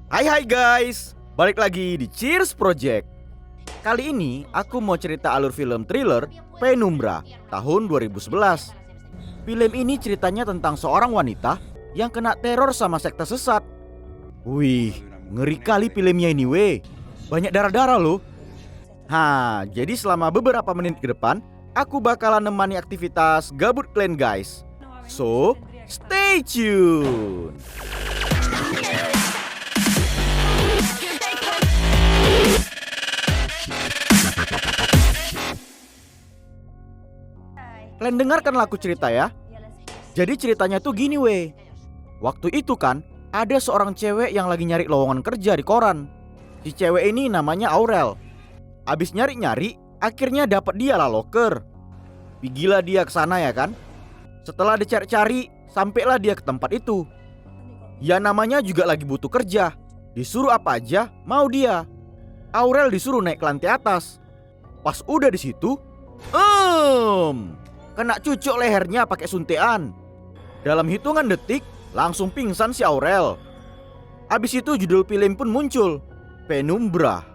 Hai guys, balik lagi di Cheers Project. Kali ini aku mau cerita alur film thriller Penumbra tahun 2011. Film ini ceritanya tentang seorang wanita yang kena teror sama sekte sesat. Wih, ngeri kali filmnya ini weh. Banyak darah-darah loh. Jadi selama beberapa menit ke depan aku bakalan nemani aktivitas gabut kalian guys. So, stay tune. Kalian dengarkanlah aku cerita ya. Jadi ceritanya tuh gini weh. Waktu itu kan ada seorang cewek yang lagi nyari lowongan kerja di koran. Si cewek ini namanya Aurel. Abis nyari-nyari akhirnya dapat dia lah loker. Pergilah dia ke sana ya kan. Setelah dicari-cari sampailah dia ke tempat itu. Ya namanya juga lagi butuh kerja. Disuruh apa aja mau dia. Aurel disuruh naik ke lantai atas. Pas udah di situ, kena cucuk lehernya pakai suntikan. Dalam hitungan detik langsung pingsan si Aurel. Abis itu judul film pun muncul, Penumbra.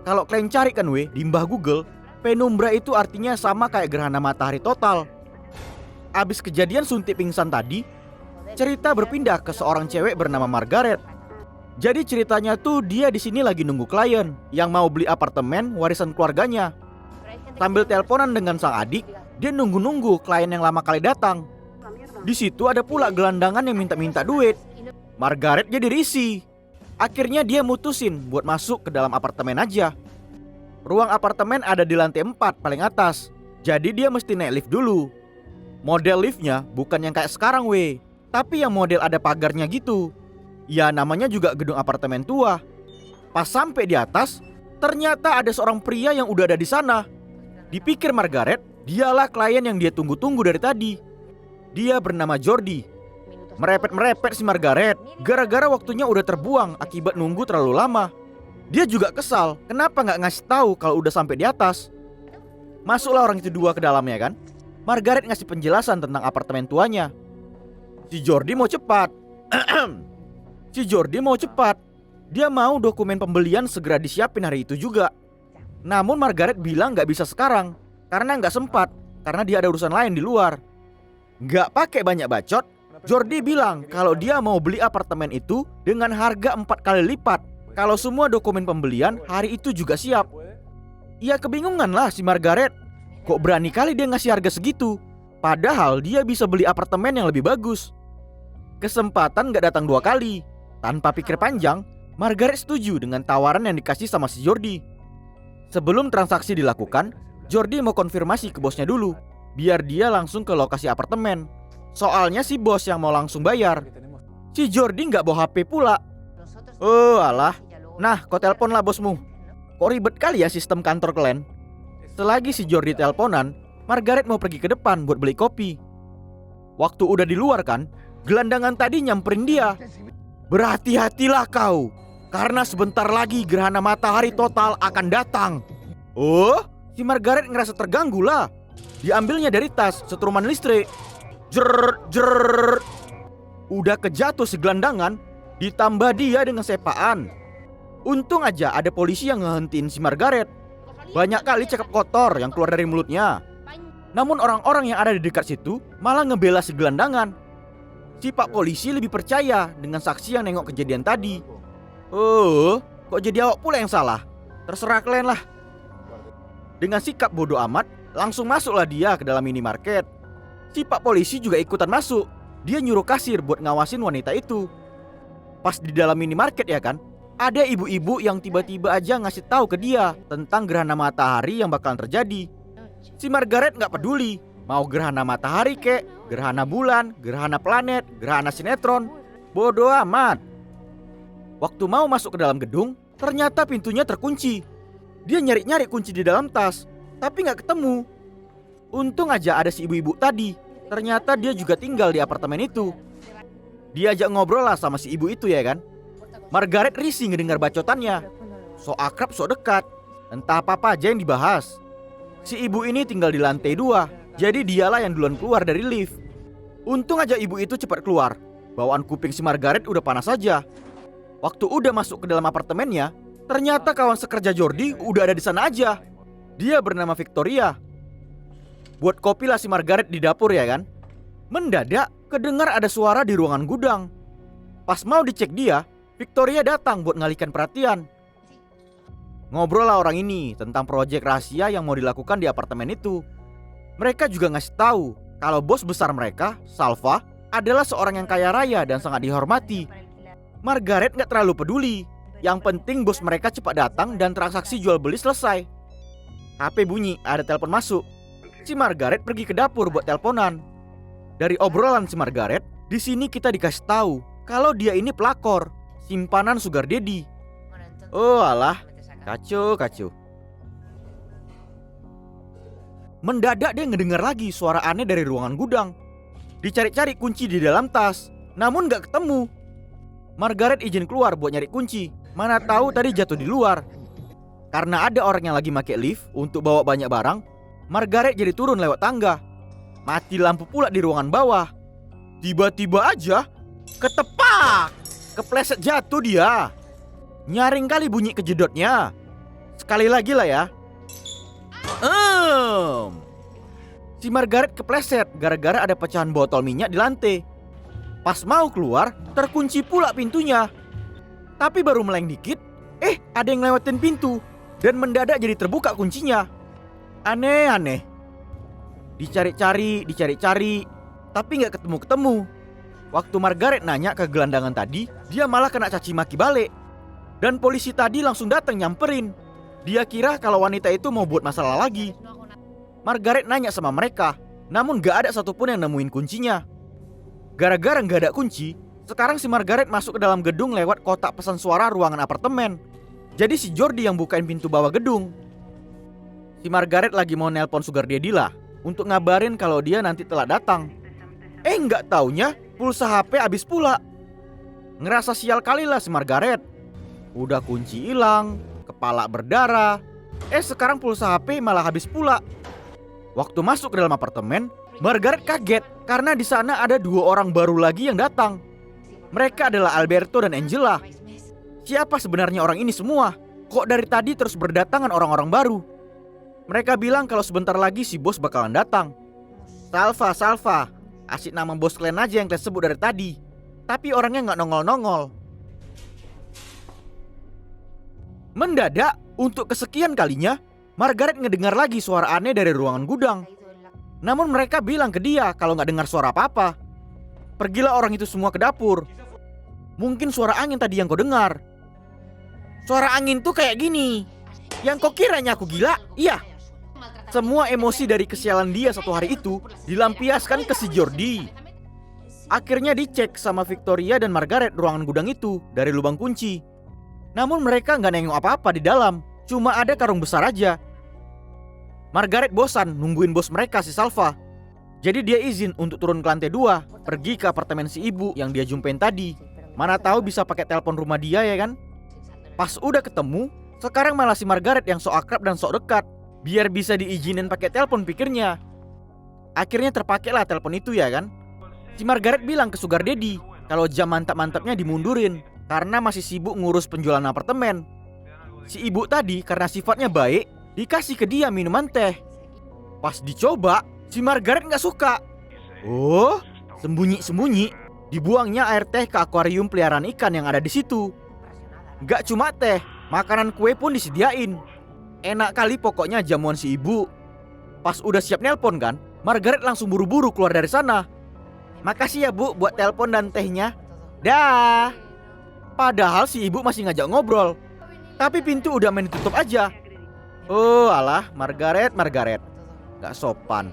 Kalau kalian cari kan weh di mbah Google, Penumbra itu artinya sama kayak gerhana matahari total. Abis kejadian suntik pingsan tadi, cerita berpindah ke seorang cewek bernama Margaret. Jadi ceritanya tuh dia di sini lagi nunggu klien yang mau beli apartemen warisan keluarganya. Sambil teleponan dengan sang adik, dia nunggu-nunggu klien yang lama kali datang. Di situ ada pula gelandangan yang minta-minta duit. Margaret jadi risih. Akhirnya dia mutusin buat masuk ke dalam apartemen aja. Ruang apartemen ada di lantai 4 paling atas. Jadi dia mesti naik lift dulu. Model liftnya bukan yang kayak sekarang weh, tapi yang model ada pagarnya gitu. Ya namanya juga gedung apartemen tua. Pas sampai di atas, ternyata ada seorang pria yang udah ada di sana. Dipikir Margaret, dialah klien yang dia tunggu-tunggu dari tadi. Dia bernama Jordi. Merepet-merepet si Margaret gara-gara waktunya udah terbuang akibat nunggu terlalu lama. Dia juga kesal, kenapa gak ngasih tahu kalau udah sampai di atas. Masuklah orang itu dua ke dalamnya kan. Margaret ngasih penjelasan tentang apartemen tuanya. Si Jordi mau cepat. Dia mau dokumen pembelian segera disiapin hari itu juga. Namun Margaret bilang gak bisa sekarang karena gak sempat, karena dia ada urusan lain di luar. Gak pakai banyak bacot, Jordi bilang kalau dia mau beli apartemen itu dengan harga 4 kali lipat kalau semua dokumen pembelian hari itu juga siap. Ya kebingungan lah si Margaret. Kok berani kali dia ngasih harga segitu, padahal dia bisa beli apartemen yang lebih bagus. Kesempatan gak datang 2 kali. Tanpa pikir panjang, Margaret setuju dengan tawaran yang dikasih sama si Jordi. Sebelum transaksi dilakukan, Jordi mau konfirmasi ke bosnya dulu, biar dia langsung ke lokasi apartemen. Soalnya si bos yang mau langsung bayar. Si Jordi gak bawa HP pula. Oh alah. Nah kau telepon lah bosmu. Kok ribet kali ya sistem kantor kalian. Selagi si Jordi teleponan, Margaret mau pergi ke depan buat beli kopi. Waktu udah di luar kan, gelandangan tadi nyamperin dia. Berhati-hatilah kau, karena sebentar lagi gerhana matahari total akan datang. Oh, si Margaret ngerasa terganggu lah. Diambilnya dari tas setruman listrik. Jer. Udah kejatuh si gelandangan, ditambah dia dengan sepaan. Untung aja ada polisi yang ngehentiin si Margaret. Banyak kali cakap kotor yang keluar dari mulutnya. Namun orang-orang yang ada di dekat situ malah ngebela si gelandangan. Si Pak Polisi lebih percaya dengan saksi yang nengok kejadian tadi. Oh, kok jadi awak pula yang salah? Terserah kalian lah. Dengan sikap bodoh amat, langsung masuklah dia ke dalam minimarket. Si Pak Polisi juga ikutan masuk. Dia nyuruh kasir buat ngawasin wanita itu. Pas di dalam minimarket ya kan, ada ibu-ibu yang tiba-tiba aja ngasih tahu ke dia tentang gerhana matahari yang bakalan terjadi. Si Margaret gak peduli. Mau gerhana matahari kek, gerhana bulan, gerhana planet, gerhana sinetron, bodoh amat. Waktu mau masuk ke dalam gedung, ternyata pintunya terkunci. Dia nyari-nyari kunci di dalam tas, tapi gak ketemu. Untung aja ada si ibu-ibu tadi. Ternyata dia juga tinggal di apartemen itu. Diajak ngobrol lah sama si ibu itu ya kan. Margaret risih ngedengar bacotannya. So akrab so dekat. Entah apa-apa aja yang dibahas. Si ibu ini tinggal di lantai 2. Jadi dialah yang duluan keluar dari lift. Untung aja ibu itu cepat keluar. Bawaan kuping si Margaret udah panas saja. Waktu udah masuk ke dalam apartemennya, ternyata kawan sekerja Jordi udah ada di sana aja. Dia bernama Victoria. Buat kopi lah si Margaret di dapur ya kan. Mendadak kedengar ada suara di ruangan gudang. Pas mau dicek dia, Victoria datang buat ngalihkan perhatian. Ngobrol lah orang ini tentang proyek rahasia yang mau dilakukan di apartemen itu. Mereka juga ngasih tahu kalau bos besar mereka, Salva, adalah seorang yang kaya raya dan sangat dihormati. Margaret gak terlalu peduli. Yang penting bos mereka cepat datang dan transaksi jual beli selesai. HP bunyi, ada telepon masuk. Si Margaret pergi ke dapur buat teleponan. Dari obrolan si Margaret, di sini kita dikasih tahu kalau dia ini pelakor, simpanan sugar daddy. Oh alah, kacau. Mendadak dia ngedengar lagi suara aneh dari ruangan gudang. Dicari-cari kunci di dalam tas, namun gak ketemu. Margaret izin keluar buat nyari kunci. Mana tahu tadi jatuh di luar. Karena ada orang yang lagi pakai lift untuk bawa banyak barang, Margaret jadi turun lewat tangga. Mati lampu pula di ruangan bawah. Tiba-tiba aja ketepak, kepleset jatuh dia. Nyaring kali bunyi kejedotnya. Sekali lagi lah ya. Si Margaret kepleset gara-gara ada pecahan botol minyak di lantai. Pas mau keluar, terkunci pula pintunya. Tapi baru meleng dikit, ada yang lewatin pintu. Dan mendadak jadi terbuka kuncinya. Aneh. Dicari-cari, tapi gak ketemu-ketemu. Waktu Margaret nanya ke gelandangan tadi, dia malah kena caci maki balik. Dan polisi tadi langsung datang nyamperin. Dia kira kalau wanita itu mau buat masalah lagi. Margaret nanya sama mereka, namun gak ada satupun yang nemuin kuncinya. Gara-gara gak ada kunci, sekarang si Margaret masuk ke dalam gedung lewat kotak pesan suara ruangan apartemen. Jadi si Jordi yang bukain pintu bawah gedung. Si Margaret lagi mau nelpon sugar daddy lah untuk ngabarin kalau dia nanti telah datang. Nggak taunya pulsa HP habis pula. Ngerasa sial kali lah si Margaret. Udah kunci hilang, kepala berdarah. Sekarang pulsa HP malah habis pula. Waktu masuk ke dalam apartemen, Margaret kaget karena di sana ada 2 orang baru lagi yang datang. Mereka adalah Alberto dan Angela. Siapa sebenarnya orang ini semua? Kok dari tadi terus berdatangan orang-orang baru? Mereka bilang kalau sebentar lagi si bos bakalan datang. Salva. Asik nama bos kalian aja yang kalian sebut dari tadi. Tapi orangnya gak nongol-nongol. Mendadak, untuk kesekian kalinya, Margaret ngedengar lagi suara aneh dari ruangan gudang. Namun mereka bilang ke dia kalau gak dengar suara apa-apa. Pergilah orang itu semua ke dapur. Mungkin suara angin tadi yang kau dengar. Suara angin tuh kayak gini. Yang kau kiranya aku gila? Iya. Semua emosi dari kesialan dia satu hari itu dilampiaskan ke si Jordi. Akhirnya dicek sama Victoria dan Margaret ruangan gudang itu dari lubang kunci. Namun mereka gak nengok apa-apa di dalam. Cuma ada karung besar aja. Margaret bosan nungguin bos mereka si Salva. Jadi dia izin untuk turun ke lantai 2, pergi ke apartemen si ibu yang dia jumpain tadi. Mana tahu bisa pakai telepon rumah dia ya kan. Pas udah ketemu, sekarang malah si Margaret yang sok akrab dan sok dekat. Biar bisa diizinin pakai telepon pikirnya. Akhirnya terpakailah telepon itu ya kan. Si Margaret bilang ke sugar daddy kalau jam mantap-mantapnya dimundurin karena masih sibuk ngurus penjualan apartemen. Si ibu tadi karena sifatnya baik dikasih ke dia minuman teh. Pas dicoba, si Margaret gak suka. Oh, sembunyi-sembunyi dibuangnya air teh ke akuarium peliharaan ikan yang ada di situ. Gak cuma teh, makanan kue pun disediain. Enak kali pokoknya jamuan si ibu. Pas udah siap nelpon kan, Margaret langsung buru-buru keluar dari sana. Makasih ya bu buat telepon dan tehnya. Dah. Padahal si ibu masih ngajak ngobrol. Tapi pintu udah main ditutup aja. Oh alah, Margaret. Gak sopan.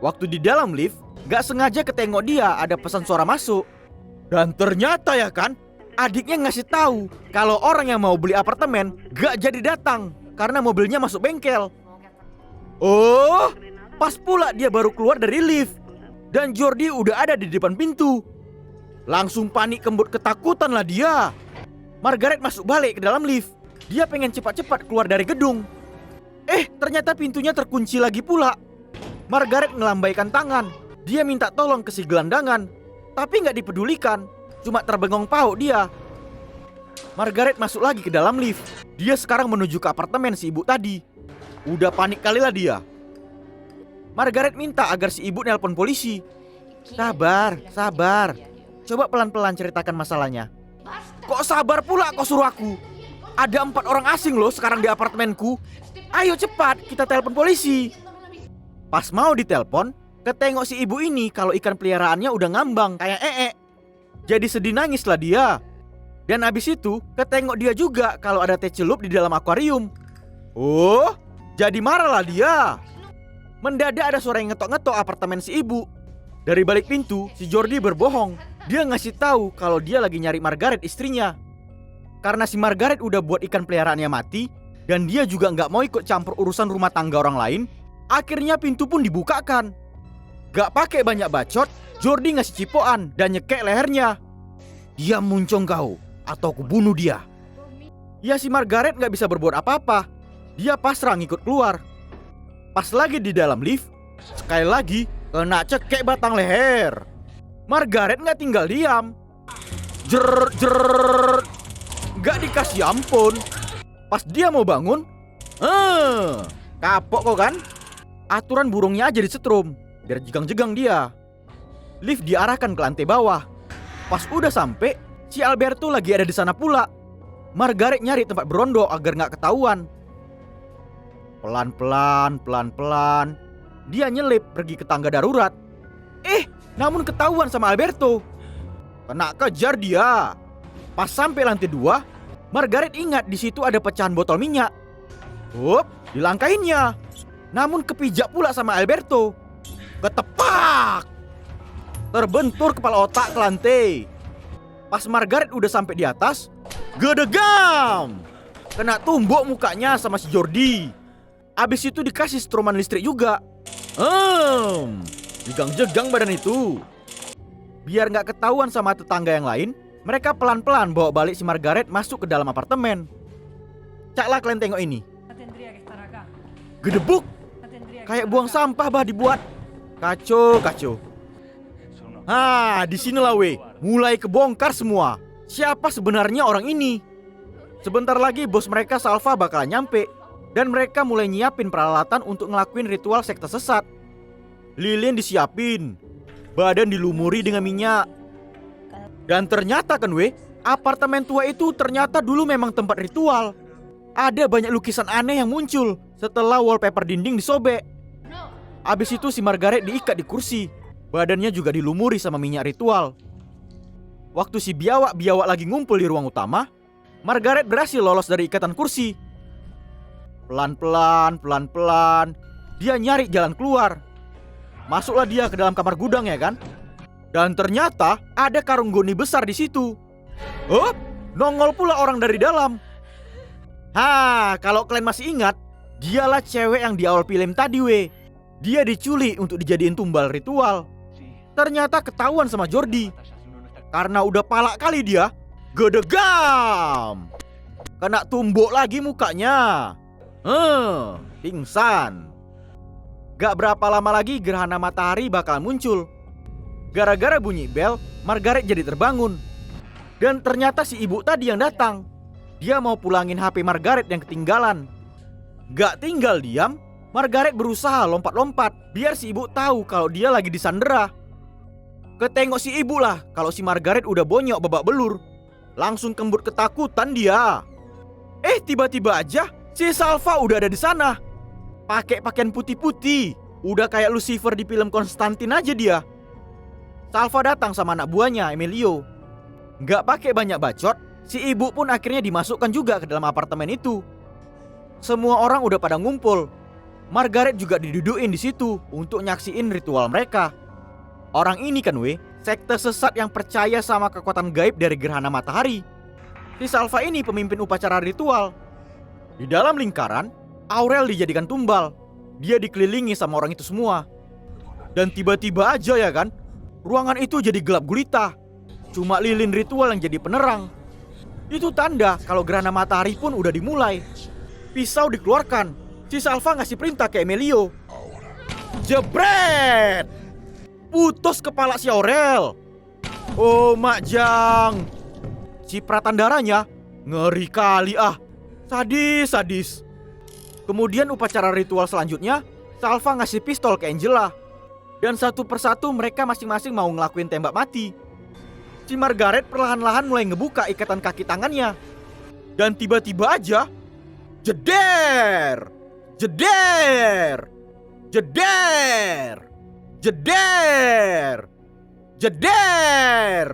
Waktu di dalam lift, gak sengaja ketengok dia ada pesan suara masuk. Dan ternyata ya kan, adiknya ngasih tahu kalau orang yang mau beli apartemen gak jadi datang karena mobilnya masuk bengkel. Oh, pas pula dia baru keluar dari lift dan Jordi udah ada di depan pintu. Langsung panik kembut ketakutan lah dia. Margaret masuk balik ke dalam lift. Dia pengen cepat-cepat keluar dari gedung. Ternyata pintunya terkunci lagi pula. Margaret ngelambaikan tangan. Dia minta tolong ke si gelandangan, tapi gak dipedulikan. Cuma terbengong pauk dia. Margaret masuk lagi ke dalam lift. Dia sekarang menuju ke apartemen si ibu tadi. Udah panik kali lah dia. Margaret minta agar si ibu nelpon polisi. Sabar, sabar. Coba pelan-pelan ceritakan masalahnya. Kok sabar pula kau suruh aku? Ada 4 orang asing loh sekarang di apartemenku. Ayo cepat kita telepon polisi. Pas mau ditelepon, ketengok si ibu ini kalau ikan peliharaannya udah ngambang kayak Jadi sedih nangis lah dia. Dan abis itu ketengok dia juga kalau ada teh celup di dalam akuarium. Oh, jadi marah lah dia. Mendadak ada suara yang ngetok-ngetok apartemen si ibu. Dari balik pintu, si Jordi berbohong. Dia ngasih tahu kalau dia lagi nyari Margaret istrinya. Karena si Margaret udah buat ikan peliharaannya mati, dan dia juga nggak mau ikut campur urusan rumah tangga orang lain, akhirnya pintu pun dibukakan. Gak pakai banyak bacot, Jordi ngasih cipokan dan nyekek lehernya. Dia muncung kau, atau aku bunuh dia. Ya si Margaret nggak bisa berbuat apa-apa. Dia pasrah ngikut keluar. Pas lagi di dalam lift, sekali lagi kena cekek batang leher. Margaret nggak tinggal diam. Jer, nggak dikasih ampun. Pas dia mau bangun, kapok kok kan? Aturan burungnya aja disetrum, biar jegang-jegang dia. Lift diarahkan ke lantai bawah. Pas udah sampai, si Alberto lagi ada di sana pula. Margaret nyari tempat berondong agar nggak ketahuan. Pelan-pelan, dia nyelip pergi ke tangga darurat. Namun ketahuan sama Alberto. Kena kejar dia. Pas sampai lantai 2, Margaret ingat di situ ada pecahan botol minyak. Dilangkainnya. Namun kepijak pula sama Alberto. Ketepak. Terbentur kepala otak ke lantai. Pas Margaret udah sampai di atas, gedegam. Kena tumbuk mukanya sama si Jordi. Abis itu dikasih stroman listrik juga. Jegang-jegang badan itu. Biar gak ketahuan sama tetangga yang lain, mereka pelan-pelan bawa balik si Margaret masuk ke dalam apartemen. Caklah kalian tengok ini. Gedebuk. Kayak buang sampah bah dibuat. Kacau. Disinilah mulai kebongkar semua. Siapa sebenarnya orang ini? Sebentar lagi bos mereka Salva bakal nyampe. Dan mereka mulai nyiapin peralatan untuk ngelakuin ritual sekte sesat. Lilin disiapin, badan dilumuri dengan minyak. Dan ternyata kan apartemen tua itu ternyata dulu memang tempat ritual. Ada banyak lukisan aneh yang muncul setelah wallpaper dinding disobek. Abis itu si Margaret diikat di kursi. Badannya juga dilumuri sama minyak ritual. Waktu si biawak-biawak lagi ngumpul di ruang utama, Margaret berhasil lolos dari ikatan kursi. Pelan-pelan, dia nyari jalan keluar. Masuklah dia ke dalam kamar gudang ya kan. Dan ternyata ada karung goni besar di situ. Nongol pula orang dari dalam. Kalau kalian masih ingat, dialah cewek yang di awal film tadi Dia diculik untuk dijadiin tumbal ritual. Ternyata ketahuan sama Jordi. Karena udah palak kali dia, gedegam. Kena tumbuk lagi mukanya. Pingsan. Gak berapa lama lagi gerhana matahari bakal muncul. Gara-gara bunyi bel, Margaret jadi terbangun. Dan ternyata si ibu tadi yang datang. Dia mau pulangin HP Margaret yang ketinggalan. Gak tinggal diam, Margaret berusaha lompat-lompat biar si ibu tahu kalau dia lagi disandera. Ketengok si ibu lah kalau si Margaret udah bonyok babak belur. Langsung kembut ketakutan dia. Tiba-tiba aja si Salva udah ada di sana. Pakai pakaian putih-putih. Udah kayak Lucifer di film Konstantin aja dia. Salva datang sama anak buahnya Emilio. Gak pakai banyak bacot, si ibu pun akhirnya dimasukkan juga ke dalam apartemen itu. Semua orang udah pada ngumpul. Margaret juga didudukin di situ untuk nyaksiin ritual mereka. Orang ini kan sekte sesat yang percaya sama kekuatan gaib dari gerhana matahari. Si Salva ini pemimpin upacara ritual. Di dalam lingkaran, Aurel dijadikan tumbal. Dia dikelilingi sama orang itu semua. Dan tiba-tiba aja ya kan, ruangan itu jadi gelap gulita. Cuma lilin ritual yang jadi penerang. Itu tanda kalau gerhana matahari pun udah dimulai. Pisau dikeluarkan. Si Salva ngasih perintah ke Emilio. Jebret! Putus kepala si Aurel. Oh Mak Jang. Cipratan darahnya Ngeri kali ah. Sadis, sadis. Kemudian upacara ritual selanjutnya, Salva ngasih pistol ke Angela. Dan satu persatu mereka masing-masing mau ngelakuin tembak mati. Si Margaret perlahan-lahan mulai ngebuka ikatan kaki tangannya. Dan tiba-tiba aja, jeder! Jeder! Jeder! Jeder! Jeder!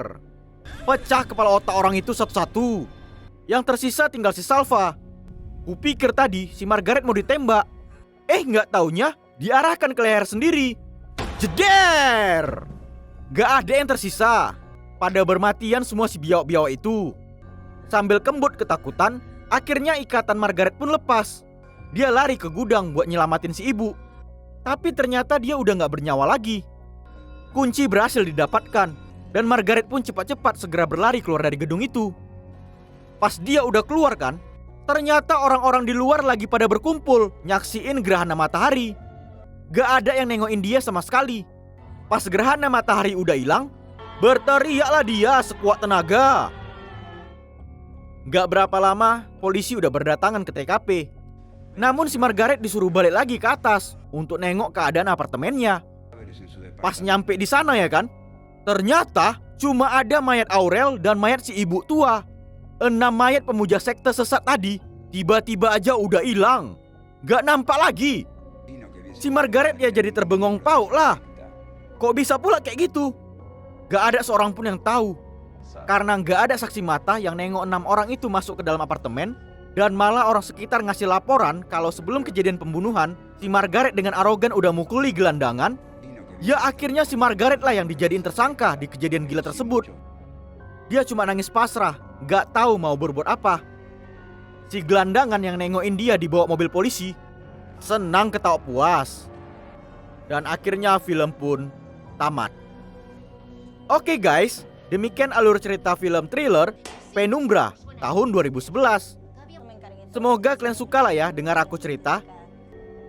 Pecah kepala otak orang itu satu-satu. Yang tersisa tinggal si Salva. Kupikir tadi si Margaret mau ditembak. Nggak taunya diarahkan ke leher sendiri. Jeder! Gak ada yang tersisa. Pada bermatian semua si biawak-biawak itu. Sambil kembut ketakutan, akhirnya ikatan Margaret pun lepas. Dia lari ke gudang buat nyelamatin si ibu. Tapi ternyata dia udah gak bernyawa lagi. Kunci berhasil didapatkan. Dan Margaret pun cepat-cepat segera berlari keluar dari gedung itu. Pas dia udah keluar kan, ternyata orang-orang di luar lagi pada berkumpul nyaksiin gerhana matahari. Gak ada yang nengokin dia sama sekali. Pas gerhana matahari udah hilang, berteriaklah dia sekuat tenaga. Gak berapa lama, polisi udah berdatangan ke TKP. Namun si Margaret disuruh balik lagi ke atas untuk nengok keadaan apartemennya. Pas nyampe di sana ya kan, ternyata cuma ada mayat Aurel dan mayat si ibu tua. 6 mayat pemuja sekte sesat tadi tiba-tiba aja udah hilang. Gak nampak lagi. Si Margaret ya jadi terbengong pauk lah. Kok bisa pula kayak gitu? Gak ada seorang pun yang tahu. Karena gak ada saksi mata yang nengok 6 orang itu masuk ke dalam apartemen. Dan malah orang sekitar ngasih laporan kalau sebelum kejadian pembunuhan, si Margaret dengan arogan udah mukuli gelandangan. Ya akhirnya si Margaret lah yang dijadiin tersangka di kejadian gila tersebut. Dia cuma nangis pasrah, gak tahu mau berbuat apa. Si gelandangan yang nengokin dia dibawa mobil polisi senang ketawa puas. Dan akhirnya film pun tamat. Oke guys, demikian alur cerita film thriller Penumbra tahun 2011. Semoga kalian suka lah ya dengar aku cerita.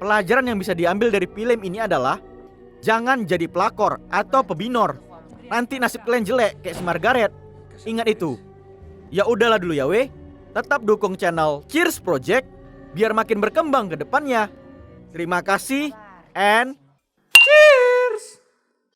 Pelajaran yang bisa diambil dari film ini adalah jangan jadi pelakor atau pebinor. Nanti nasib kalian jelek kayak si Margaret. Ingat itu. Ya udahlah dulu ya weh. Tetap dukung channel Cheers Project biar makin berkembang ke depannya. Terima kasih and cheers.